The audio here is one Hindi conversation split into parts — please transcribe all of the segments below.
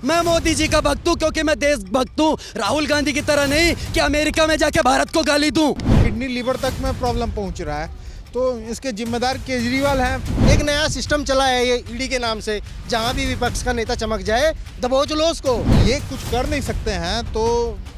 मैं मोदी जी का भक्त हूँ क्योंकि मैं देशभक्त हूँ, राहुल गांधी की तरह नहीं कि अमेरिका में जाके भारत को गाली दूं। किडनी लीवर तक में प्रॉब्लम पहुंच रहा है, तो इसके जिम्मेदार केजरीवाल हैं। एक नया सिस्टम चला है ये ईडी के नाम से, जहां भी विपक्ष का नेता चमक जाए दबोच लो उसको। ये कुछ कर नहीं सकते हैं तो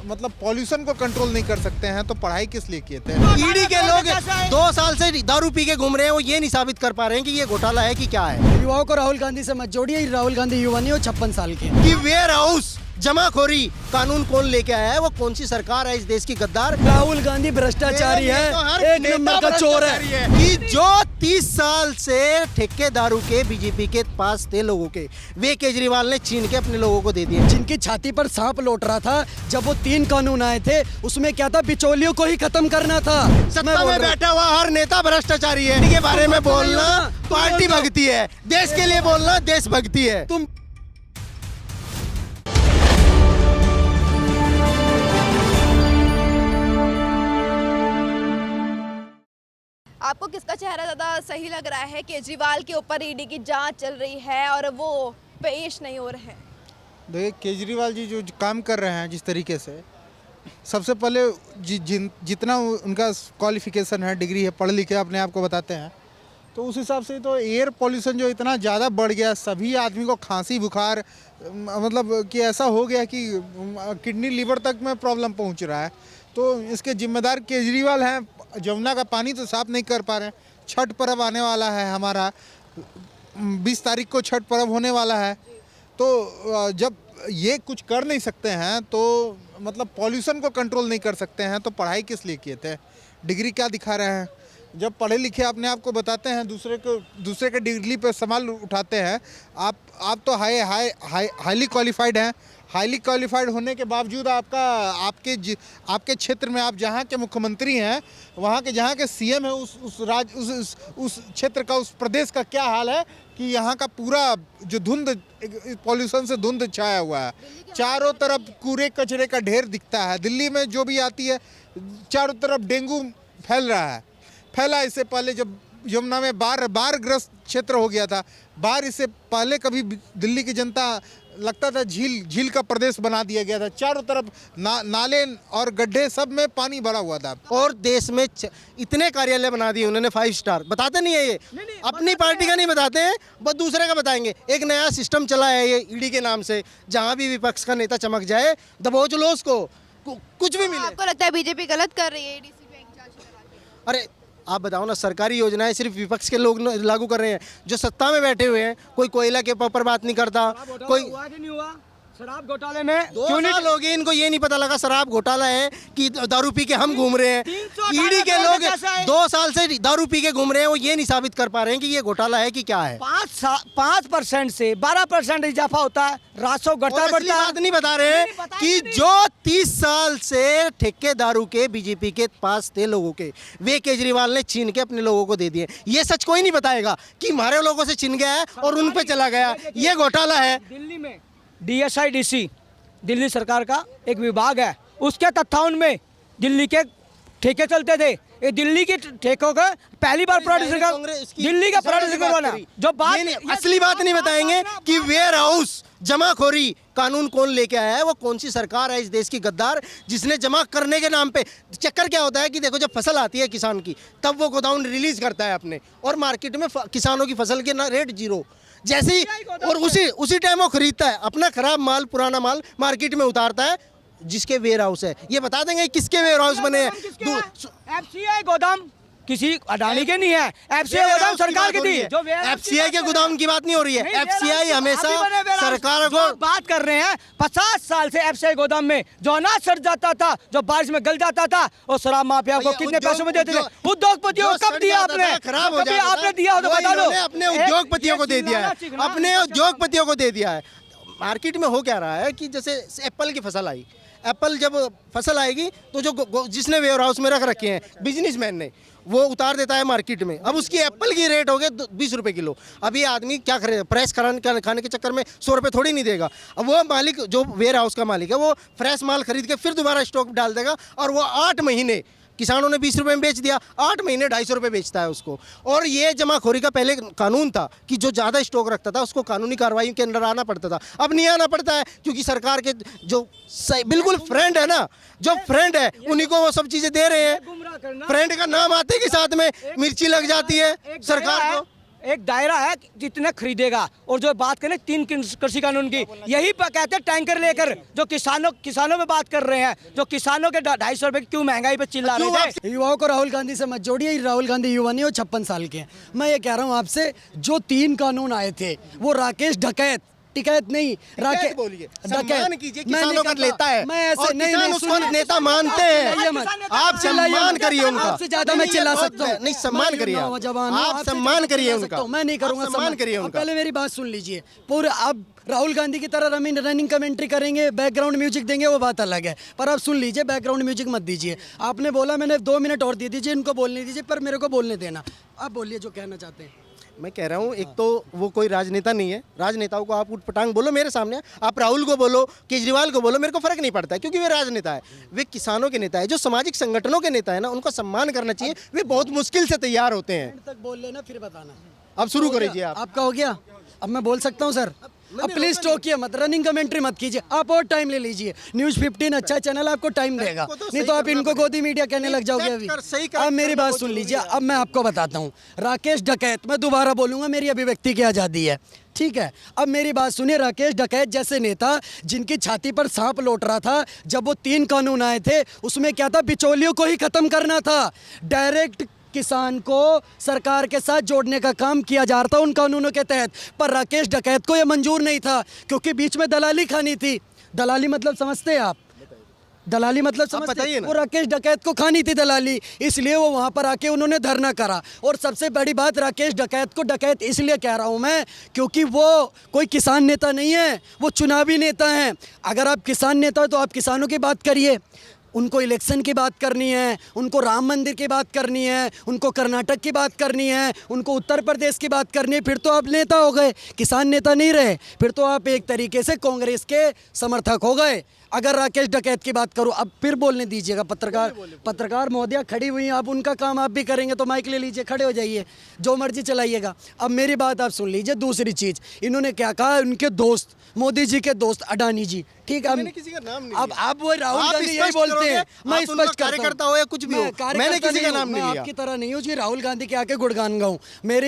मतलब पॉल्यूशन को कंट्रोल नहीं कर सकते हैं तो पढ़ाई किस लिए किए थे। ईडी के लोग 2 साल से दारू पी के घूम रहे हैं, वो ये नहीं साबित कर पा रहे हैं कि ये घोटाला है कि क्या है। युवाओं को राहुल गांधी से मत जोड़िए, राहुल गांधी युवा नहीं हो, 56 साल के। कि वेयर हाउस जमाखोरी कानून कौन लेके आया है, वो कौन सी सरकार है इस देश की गद्दार। राहुल गांधी भ्रष्टाचारी है, एक नंबर का चोर है। कि जो 30 साल से ठेकेदारों के बीजेपी के पास थे लोगों के, वे केजरीवाल ने छीन के अपने लोगों को दे दिए। जिनकी छाती पर सांप लौट रहा था जब वो 3 कानून आए थे, उसमें क्या था, बिचौलियों को ही खत्म करना था। सत्ता में बैठा हुआ हर नेता भ्रष्टाचारी है। इनके बारे में बोलना पार्टी भक्ति है, देश के लिए बोलना देशभक्ति है। तुम आपको किसका चेहरा ज़्यादा सही लग रहा है? केजरीवाल के ऊपर ईडी की जांच चल रही है और वो पेश नहीं हो रहे हैं। देखिए केजरीवाल जी जो काम कर रहे हैं जिस तरीके से, सबसे पहले जितना उनका क्वालिफिकेशन है, डिग्री है, पढ़ लिखे अपने आप को बताते हैं, तो उस हिसाब से तो एयर पॉल्यूशन जो इतना ज़्यादा बढ़ गया, सभी आदमी को खांसी बुखार मतलब कि ऐसा हो गया कि किडनी लीवर तक में प्रॉब्लम पहुंच रहा है, तो इसके जिम्मेदार केजरीवाल हैं। जमुना का पानी तो साफ नहीं कर पा रहे हैं। छठ पर्व आने वाला है हमारा, 20 तारीख को छठ पर्व होने वाला है, तो जब ये कुछ कर नहीं सकते हैं तो मतलब पॉल्यूशन को कंट्रोल नहीं कर सकते हैं तो पढ़ाई किस लिए किए थे। डिग्री क्या दिखा रहे हैं? जब पढ़े लिखे अपने आप को बताते हैं, दूसरे के डिग्री पे सवाल उठाते हैं। आप तो हाईली क्वालिफाइड हैं। हाईली क्वालिफाइड होने के बावजूद आपके क्षेत्र में आप जहाँ के मुख्यमंत्री हैं, वहाँ के जहाँ के सीएम हैं, उस क्षेत्र का, उस प्रदेश का क्या हाल है कि यहाँ का पूरा जो पॉल्यूशन से धुंध छाया हुआ है। चारों तरफ कूड़े कचरे का ढेर दिखता है। दिल्ली में जो भी आती है, चारों तरफ डेंगू फैला। इससे पहले जब यमुना में बाढ़ ग्रस्त क्षेत्र हो गया था, बाढ़ इससे पहले कभी दिल्ली की जनता लगता था झील का प्रदेश बना दिया गया था। चारों तरफ नाले और गड्ढे, सब में पानी भरा हुआ था। और देश में इतने कार्यालय बना दिए उन्होंने 5 स्टार। बताते नहीं है ये, अपनी पार्टी का नहीं बताते हैं, बस दूसरे का बताएंगे। एक नया सिस्टम चला है ये ईडी के नाम से, जहां भी विपक्ष का नेता चमक जाए दबोच लो उसको, कुछ भी मिले। आपको लगता है बीजेपी गलत कर रही है? ईडी की जांच करा रही है? अरे आप बताओ ना, सरकारी योजनाएं सिर्फ विपक्ष के लोग लागू कर रहे हैं, जो सत्ता में बैठे हुए हैं। कोई कोयला के ऊपर बात नहीं करता। कोई हुआ कि नहीं हुआ शराब घोटाले में? 2 साल हो गए इनको ये नहीं पता लगा शराब घोटाला है कि दारू पी के हम घूम रहे हैं। ईडी के लोग 2 साल से दारू पी के घूम रहे हैं, वो ये नहीं साबित कर पा रहे हैं कि ये घोटाला है कि क्या है। 5% से 12% इजाफा होता है, राजस्व घटता बढ़ता है। बात नहीं बता रहे हैं कि जो 30 साल से ठेकेदारों के बीजेपी के पास थे लोगों के, वे केजरीवाल ने छीन के अपने लोगों को दे दिए। ये सच कोई नहीं बताएगा कि हमारे लोगों से छीन गया है और उन पे चला गया, ये घोटाला है। दिल्ली में DSIDC दिल्ली सरकार का एक विभाग है, उसके तत्वावधान में दिल्ली के ठेके चलते थे। ये दिल्ली के ठेकों का पहली बार दिल्ली का प्रोड्यूसर बना। जो बात असली बात नहीं बताएंगे कि वेयर हाउस जमाखोरी कानून कौन लेके आया है, वो कौन सी सरकार है इस देश की गद्दार, जिसने जमा करने के नाम पे। चक्कर क्या होता है कि देखो, जब फसल आती है किसान की, तब वो गोदाम रिलीज करता है अपने, और मार्केट में किसानों की फसल के ना रेट 0 जैसे ही, और उसी टाइम वो खरीदता है अपना खराब माल, पुराना माल मार्केट में उतारता है, जिसके वेयर हाउस है। ये बता देंगे किसके वेयर हाउस बने हैं? FCI गोदाम किसी अडानी के नहीं है, FCI गोदाम सरकार की थी। जो FCI के गोदाम की बात नहीं हो रही है, FCI हमेशा सरकार को बात कर रहे हैं। 50 साल से FCI गोदाम में जो अनाज सड़ जाता था, जो बारिश में गल जाता था, और शराब माफिया को कितने पैसों में देते थे? उद्योगपतियों को कब दिया आपने? खराब हो जाता, आपने दिया हो तो बता दो। अपने उद्योगपतियों को दे दिया है, अपने उद्योगपतियों को दे दिया है। मार्केट में हो क्या रहा है कि जैसे एप्पल की फसल आई, एप्पल जब फसल आएगी तो जो जिसने वेयर हाउस में रख रखे हैं बिजनेसमैन ने, वो उतार देता है मार्केट में। अब उसकी एप्पल की रेट हो गए 20 रुपये किलो। अब ये आदमी क्या करे, फ्रेश खाने के चक्कर में 100 रुपये थोड़ी नहीं देगा। अब वो मालिक, जो वेयर हाउस का मालिक है, वो फ्रेश माल खरीद के फिर दोबारा स्टॉक डाल देगा, और वो 8 महीने किसानों ने 20 रुपए में बेच दिया, 8 महीने 250 रुपए बेचता है उसको। और ये जमाखोरी का पहले कानून था कि जो ज़्यादा स्टॉक रखता था उसको कानूनी कार्रवाई के अंदर आना पड़ता था, अब नहीं आना पड़ता है क्योंकि सरकार के जो बिल्कुल फ्रेंड है ना, जो फ्रेंड है उन्हीं को वो सब चीज़ें दे रहे हैं। फ्रेंड का नाम आते के साथ में मिर्ची लग जाती है सरकार को। एक दायरा है जितने खरीदेगा। और जो बात करें 3 कृषि कानून की, यही कहते हैं टैंकर लेकर जो किसानों में बात कर रहे हैं, जो किसानों के 250 रुपए क्यों महंगाई पे चिल्ला रहे थे। युवाओं को राहुल गांधी से मत जोड़िए, राहुल गांधी युवा नहीं, वो 56 साल के हैं। मैं ये कह रहा हूँ आपसे, जो 3 कानून आए थे वो राकेश डकैत, टिकैत नहीं, राकेश बोलिए, सम्मान कीजिए, किसानों का लेता है। मैं ऐसे नहीं, किसान उसको नेता मानते हैं, आप सम्मान करिए उनका। आपसे ज्यादा मैं चिल्ला सकता हूँ, नहीं सम्मान करिए, आप सम्मान करिए उनका। मैं नहीं करूंगा सम्मान करिए उनका। पहले मेरी बात सुन लीजिए पूरा। आप राहुल गांधी की तरह रनिंग कमेंट्री करेंगे, बैकग्राउंड म्यूजिक देंगे, वो बात अलग है, पर आप सुन लीजिए, बैकग्राउंड म्यूजिक मत दीजिए। आपने बोला मैंने 2 मिनट और दे दीजिए, इनको बोलने दीजिए, पर मेरे को बोलने देना। आप बोलिए जो कहना चाहते हैं। मैं कह रहा हूँ, एक तो वो कोई राजनेता नहीं है, राजनेताओं को आप उठपटांग बोलो मेरे सामने, आप राहुल को बोलो, केजरीवाल को बोलो, मेरे को फर्क नहीं पड़ता है क्योंकि वे राजनेता है, वे किसानों के नेता है, जो सामाजिक संगठनों के नेता है ना, उनका सम्मान करना चाहिए। वे बहुत मुश्किल से तैयार होते हैं। तक बोल लेना फिर बताना। अब शुरू करिए आप। आपका हो गया, अब मैं बोल सकता हूँ सर। अब प्लीज टोकिए मत, रनिंग कमेंट्री मत कीजिए, आप और टाइम ले लीजिए। न्यूज़ 15 अच्छा चैनल आपको टाइम देगा, नहीं तो आप इनको गोदी मीडिया कहने लग जाओगे अभी। अब मेरी बात सुन लीजिए, अब मैं आपको बताता हूँ। राकेश डकैत, मैं दोबारा बोलूँगा, मेरी अभिव्यक्ति की आज़ादी है, ठीक है। अब मेरी बात सुनिए, राकेश डकैत जैसे नेता जिनकी छाती पर सांप लौट रहा था जब वो 3 कानून आए थे, उसमें क्या था, बिचौलियों को ही खत्म करना था। डायरेक्ट किसान को सरकार के साथ जोड़ने का काम किया जा रहा था उन कानूनों के तहत, पर राकेश डकैत को यह मंजूर नहीं था क्योंकि बीच में दलाली खानी थी। दलाली मतलब समझते हैं आप? दलाली मतलब समझते हैं? वो राकेश डकैत को खानी थी दलाली, इसलिए वो वहाँ पर आके उन्होंने धरना करा। और सबसे बड़ी बात, राकेश डकैत को डकैत इसलिए कह रहा हूँ मैं क्योंकि वो कोई किसान नेता नहीं है, वो चुनावी नेता हैं। अगर आप किसान नेता हो तो आप किसानों की बात करिए, उनको इलेक्शन की बात करनी है, उनको राम मंदिर की बात करनी है, उनको कर्नाटक की बात करनी है, उनको उत्तर प्रदेश की बात करनी है, फिर तो आप नेता हो गए, किसान नेता नहीं रहे, फिर तो आप एक तरीके से कांग्रेस के समर्थक हो गए। अगर राकेश डकैत की बात करूं, अब फिर बोलने दीजिएगा। पत्रकार महोदया खड़ी हुई हैं, आप उनका काम आप भी करेंगे तो माइक ले लीजिए, खड़े हो जाइए, जो मर्जी चलाइएगा। अब मेरी बात आप सुन लीजिए। दूसरी चीज़, इन्होंने क्या कहा, उनके दोस्त, मोदी जी के दोस्त अडानी जी, ठीक है। किसी का नाम नहीं अब आप वो राहुल गांधी यही बोलते हैं, मैं स्पष्ट कार्यकर्ता हो या कुछ भी हो, मैंने किसी का नाम नहीं लिया। आपकी तरह नहीं हूँ कि राहुल गांधी के आके गुणगान गाऊं, मेरा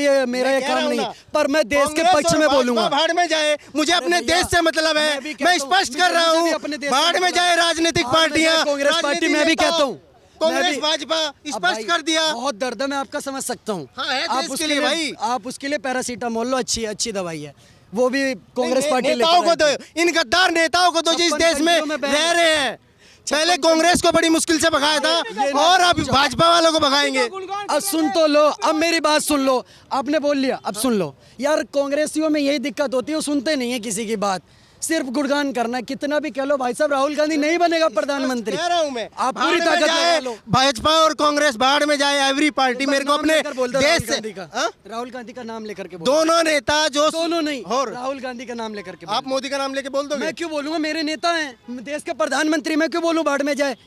ये काम नहीं, पर मैं देश के पक्ष में बोलूंगा। भाड़ में जाए, मुझे अपने देश से मतलब है, मैं स्पष्ट कर रहा हूँ, भाड़ में जाए राजनीतिक पार्टियां, कांग्रेस पार्टी मैं भी कहता हूँ, कांग्रेस भाजपा स्पष्ट कर दिया। बहुत दर्द है, मैं आपका समझ सकता हूँ। आप उसके लिए भाई, आप उसके लिए पैरासीटामोल लो, अच्छी दवाई है, वो भी कांग्रेस पार्टी नेताओं को दो, इन गद्दार नेताओं को दो जो इस देश में रह रहे हैं। पहले कांग्रेस को बड़ी मुश्किल से भगाया था और अब भाजपा वालों को भगाएंगे। अब सुन तो लो, अब मेरी बात सुन लो, आपने बोल लिया, अब सुन लो। यार कांग्रेसियों में यही दिक्कत होती है, वो सुनते नहीं है किसी की बात, सिर्फ गुणगान करना। कितना भी कह लो भाई साहब, राहुल गांधी नहीं बनेगा प्रधानमंत्री, कह रहा हूं मैं। आप पूरी ताकत लगा लो। भाजपा और कांग्रेस बाढ़ में जाए, एवरी पार्टी मेरे को अपने देश से राहुल गांधी का नाम लेकर के दोनों नेता जो दोनों नहीं, और राहुल गांधी का नाम लेकर के आप मोदी का नाम लेके बोल दो। मैं क्यों बोलूंगा, मेरे नेता हैं, देश के प्रधानमंत्री, मैं क्यों बोलूं बाढ़ में जाए?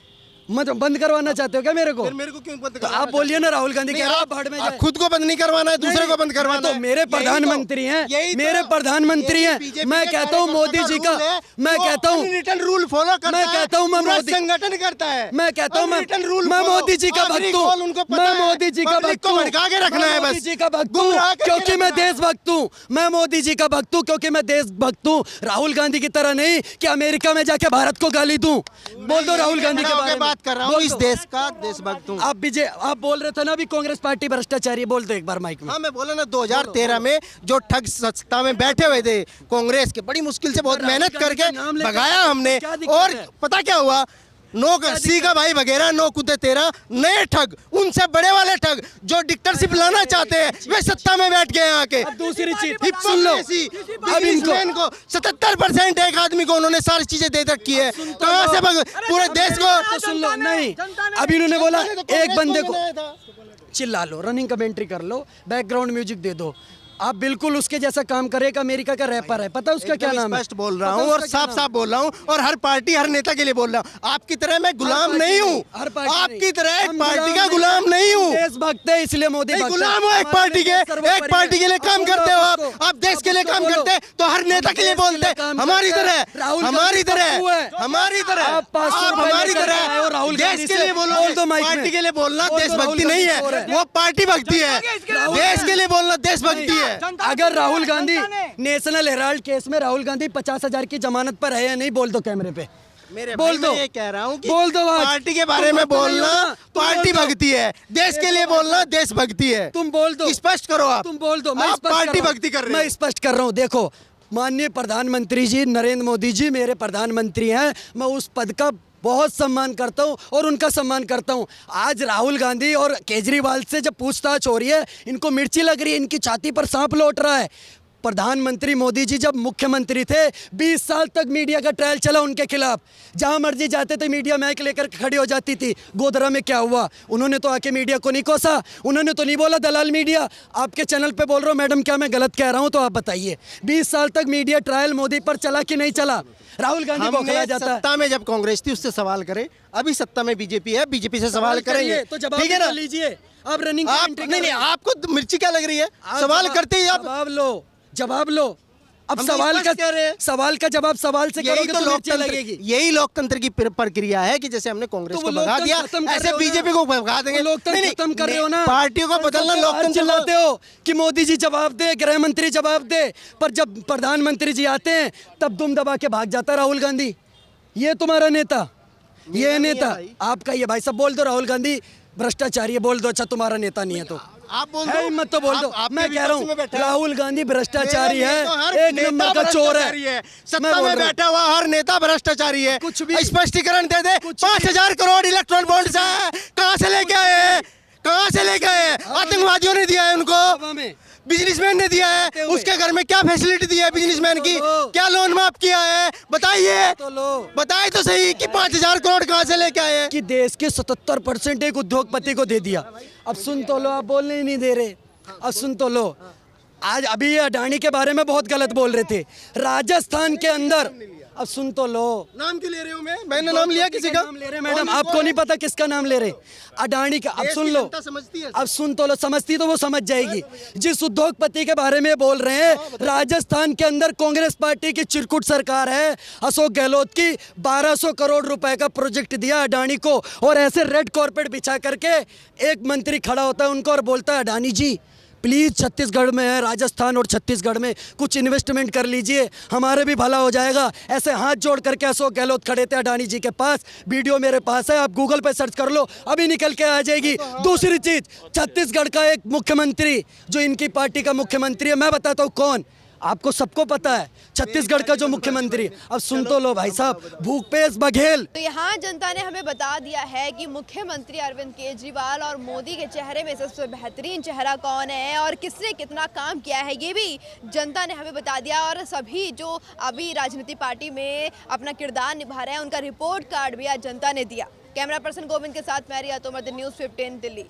मतलब बंद करवाना चाहते हो क्या मेरे को? मेरे को क्यों बंद तो आप बोलिए ना, राहुल गांधी कह रहा है बाढ़ में जाए। खुद को बंद नहीं करवाना है, दूसरे को बंद करवाना है। तो मेरे प्रधानमंत्री हैं, मेरे प्रधानमंत्री हैं। मैं कहता हूँ मोदी जी का, मैं कहता हूँ रिटर्न रूल फॉलो करता है। मैं कहता हूँ मैं मोदी संगठन करता है। मैं कहता हूँ मैं मोदी जी का भक्त हूँ, मैं मोदी जी का भक्त हूँ, भड़का के रखना है बस। मोदी जी का भक्त हूँ क्योंकि मैं देशभक्त हूँ, मैं मोदी जी का भक्त हूँ क्योंकि मैं देशभक्त हूँ। राहुल गांधी की तरह नहीं कि अमेरिका में जाके भारत को गाली दूं। बोल दो राहुल गांधी के बारे में। बात कर रहा हूँ, इस देश का देशभक्त हूँ। आप बोल रहे थे ना अभी कांग्रेस पार्टी भ्रष्टाचारी, बोल दो एक बार माइक में। हाँ मैं बोला ना, 2013 में जो ठग सत्ता में बैठे हुए थे कांग्रेस के, बड़ी मुश्किल से बहुत मेहनत करके भगाया हमने। और पता क्या हुआ, नो सी का भाई वगैरह, नो कुत्ते तेरा, नए ठग, उनसे बड़े वाले ठग जो डिक्टेटरशिप लाना चाहते हैं, वे सत्ता में बैठ गए आके। दूसरी चीज सुन लो, अब इनको 77% एक आदमी को उन्होंने सारी चीजें दे रखी है, कहाँ से पूरे देश को सुन लो। नहीं, अभी उन्होंने बोला एक बंदे को चिल्ला लो, रनिंग कमेंट्री कर लो, बैकग्राउंड म्यूजिक दे दो, आप बिल्कुल उसके जैसा काम करेगा, अमेरिका का रैपर है, पता है उसका क्या नाम है? स्पष्ट बोल रहा पता हूँ है और उसका क्या साफ नाम साफ बोल रहा हूँ, और हर पार्टी हर नेता के लिए बोल रहा हूँ। आपकी तरह मैं गुलाम पार्टी नहीं हूँ, हर पार्टी आपकी तरह एक हम पार्टी का नहीं, गुलाम नहीं हूँ। देशभक्त है इसलिए मोदी नहीं, भक्त है। गुलाम हो एक हमारा पार्टी के, देश सर्वोपरि एक पार्टी के लिए है। काम अब करते हो बोलो आप देश के लिए उसको काम बोलो। करते हैं तो हर नेता के लिए देश बोलते हैं, काम हमारी करते हैं। तरह, राहुल हमारी गांधी पप्पू तरह, है। हमारी तरह, आप 500 आप रुपए हमारी लेकर आए हो तरह राहुल देश गांधी के से। लिए बोलो, बोल दो माइक में। पार्टी के लिए बोलना बोल दो देशभक्ति राहुल नहीं गांधी चोर है, है। वो पार्टी भक्ति है। देश के लिए बोलना देशभक्ति है। अगर Rahul Gandhi national Herald case में राहुल गांधी 50,000 की जमानत पर है या नहीं, बोल दो कैमरे पे। मेरे बोल भाई, दो। मैं ये कह रहा हूँ कि बोल दो आज। पार्टी के बारे तुम में भक्त नहीं हो बोलना ना, तुम पार्टी बोल दो। भक्ति है, देश के लिए बोलना देशभक्ति है। तुम बोल दो, स्पष्ट करो आप, तुम बोल दो। मैं आप स्पष्ट कर पार्टी रहा हूं। भक्ति कर रहे मैं हो। स्पष्ट कर रहा हूँ। देखो, माननीय प्रधानमंत्री जी नरेंद्र मोदी जी मेरे प्रधानमंत्री हैं, मैं उस पद का बहुत सम्मान करता हूं और उनका सम्मान करता हूं। आज राहुल गांधी और केजरीवाल से जब पूछताछ हो रही है, इनको मिर्ची लग रही है, इनकी छाती पर सांप लौट रहा है। प्रधानमंत्री मोदी जी जब मुख्यमंत्री थे 20 साल तक मीडिया का ट्रायल चला उनके खिलाफ। जहां मर्जी जाते थे मीडिया माइक लेकर खड़ी हो जाती थी। गोधरा में क्या हुआ? उन्होंने तो आके मीडिया को नहीं कोसा, उन्होंने तो नहीं बोला दलाल मीडिया। आपके चैनल पे बोल रहा हूँ मैडम, क्या मैं गलत कह रहा हूँ तो आप बताइए। 20 साल तक मीडिया ट्रायल मोदी पर चला कि नहीं चला? राहुल गांधी बौखला हमने जाता है। सत्ता में जब कांग्रेस थी उससे सवाल करें, अभी सत्ता में बीजेपी है, बीजेपी से सवाल करेंगे तो जवाब ठीक है ना? लीजिए। आप रनिंग आप नहीं, आपको मिर्ची क्या लग रही है? सवाल करते ही आप जवाब लो। अब हम तो सवाल स्पष्ट कह रहे हैं। सवाल का जवाब सवाल से यही करोगे तो तो मिर्ची लगेगी। यही लोकतंत्र की प्रक्रिया है कि जैसे हमने कांग्रेस तो को वो भगा लोकतंत्र दिया, खत्म कर ऐसे रहे हो ना। बीजेपी को भगा देंगे। वो लोकतंत्र नहीं, खत्म कर रहे हो ना। पार्टियों को बदलना लोकतंत्र चिल्लाते हो कि मोदी जी जवाब दे, गृह मंत्री जवाब दे, पर जब प्रधानमंत्री जी आते हैं तब दुम दबा के भाग जाता राहुल गांधी। ये तुम्हारा नेता, ये नेता आपका, ये भाई सब बोल दो राहुल गांधी भ्रष्टाचारी है, बोल दो। अच्छा तुम्हारा नेता नहीं है तो आप बोल है दो, हिम्मत तो बोल दो। आपके मैं कह रहा विपक्ष में हूँ बैठा है। राहुल गांधी भ्रष्टाचारी मेरा है, नेता हर एक नेता नंबर का चोर भ्रष्टाचारी है। है। मैं सत्ता बोल में रहा हूं। बैठा हुआ हर नेता भ्रष्टाचारी है। कुछ भी- स्पष्टीकरण दे दे। 5,000 करोड़ इलेक्ट्रॉन बॉन्ड्स है, कहाँ से लेके आए हैं? कहाँ से लेके आए हैं? आतंकवादियों ने दिया है उनको, हवा में बिजनेसमैन ने दिया है। उसके घर में क्या फैसिलिटी दी है बिजनेसमैन की? क्या लोन माफ किया है? बताइए, तो लो बताए तो सही कि 5,000 करोड़ कहाँ से लेके आए हैं? कि देश के 77% एक उद्योगपति को दे दिया। अब सुन तो लो, आप बोलने ही नहीं दे रहे। अब सुन तो लो, आज अभी ये अडानी के बारे में बहुत गलत बोल रहे थे राजस्थान के अंदर। अब सुन तो लो। नाम क्यों ले रहे हो? मैंने नाम लिया किसी का? नाम ले रहे मैडम, आपको नहीं पता किसका नाम ले रहे? अडानी का। अब देश सुन की लो, जनता समझती है। अब सुन तो लो। समझती तो वो समझ जाएगी। जिस उद्योगपति के बारे में बोल रहे हैं, राजस्थान के अंदर कांग्रेस पार्टी की चिरकुट सरकार है, अशोक गहलोत की 1200 करोड़ रुपए का प्रोजेक्ट दिया अडानी को, और ऐसे रेड कॉर्पेट बिछा करके एक मंत्री खड़ा होता है उनको और बोलता है अडानी जी प्लीज़ छत्तीसगढ़ में है, राजस्थान और छत्तीसगढ़ में कुछ इन्वेस्टमेंट कर लीजिए, हमारे भी भला हो जाएगा। ऐसे हाथ जोड़ करके अशोक गहलोत खड़े थे अडानी जी के पास। वीडियो मेरे पास है, आप गूगल पे सर्च कर लो, अभी निकल के आ जाएगी। दूसरी चीज़, छत्तीसगढ़ का एक मुख्यमंत्री जो इनकी पार्टी का मुख्यमंत्री है, मैं बताता हूँ कौन, आपको सबको पता है छत्तीसगढ़ का जो मुख्यमंत्री। अब सुन तो लो भाई साहब, भूपेश बघेल। तो यहाँ जनता ने हमें बता दिया है कि मुख्यमंत्री अरविंद केजरीवाल और मोदी के चेहरे में सबसे बेहतरीन चेहरा कौन है और किसने कितना काम किया है, ये भी जनता ने हमें बता दिया। और सभी जो अभी राजनीति पार्टी में अपना किरदार निभा रहे हैं, उनका रिपोर्ट कार्ड भी आज जनता ने दिया। कैमरा पर्सन गोविंद के साथ मैं रिया तोमर, द न्यूज़ 15 दिल्ली।